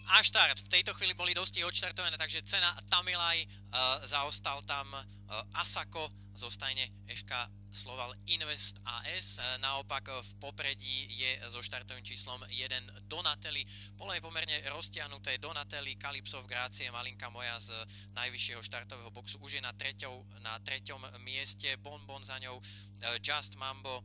A štart. V tejto chvíli boli dosti odštartované, takže cena Tamilaj, zaostal tam Asako, zostane Eška Sloval Invest AS, naopak v popredí je so štartovým číslom 1 Donatelli. Pole je pomerne roztiahnuté, Donatelli, Calypso of Gracie, malinka moja z najvyššieho štartového boxu už je na treťom mieste, Bonbon za ňou, Just Mambo.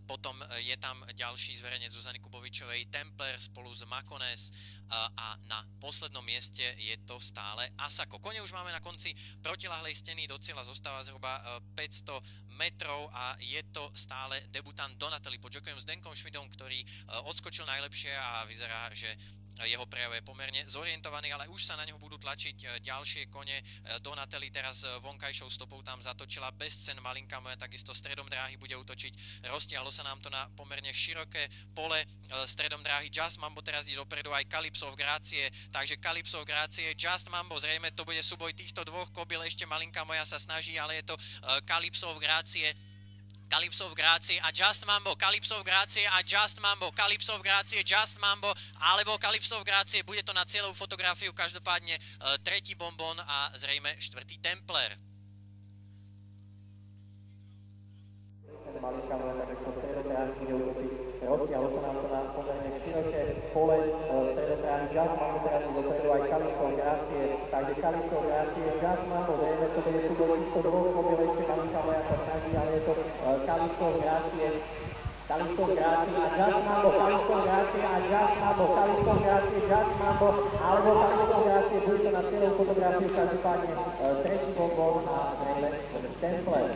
Potom je tam ďalší zverenec Zuzany Kubovičovej, Templer spolu s Makones a na poslednom mieste je to stále Asako. Kone už máme na konci protilahlej steny, do cieľa zostáva zhruba 500 metrov a je to stále debutant Donatelli pod žokejom Zdenkom Šmidom, ktorý odskočil najlepšie a vyzerá, že jeho prejav je pomerne zorientovaný, ale už sa na ňo budú tlačiť ďalšie kone. Donatelli teraz vonkajšou stopou tam zatočila bez cen, malinka moja takisto stredom dráhy bude útočiť. Roztiahlo sa nám to na pomerne široké pole stredom dráhy. Just Mambo teraz ide dopredu, aj Calypso of Gracie, takže Calypso of Gracie, Just Mambo, zrejme to bude súboj týchto dvoch kobyl, ešte malinka moja sa snaží, ale je to Calypso of Gracie. Calypso of Gracie a Just Mambo, Calypso of Gracie a Just Mambo, Calypso of Gracie, Just Mambo, alebo Calypso of Gracie, bude to na cieľovú fotografiu, každopádne tretí Bonbon a zrejme štvrtý Templer. Roztiahlo sa nám to na pomerne široké pole stredotrány. Just Mambo teraz dopredu aj Calypso of Gracie, takže Calypso of Gracie, Just Mambo, zrejme to bude súboj týchto dvoch mobil, ešte malinka moja sa snaží, ale je to Calypso of Gracie, Calypso of Gracie a Just Mambo, Calypso of Gracie a Just Mambo, Calypso of Gracie, Just Mambo, alebo Calypso of Gracie, bude to na cieľovú fotografiu, každopádne tretí Bonbon a zrejme Templer.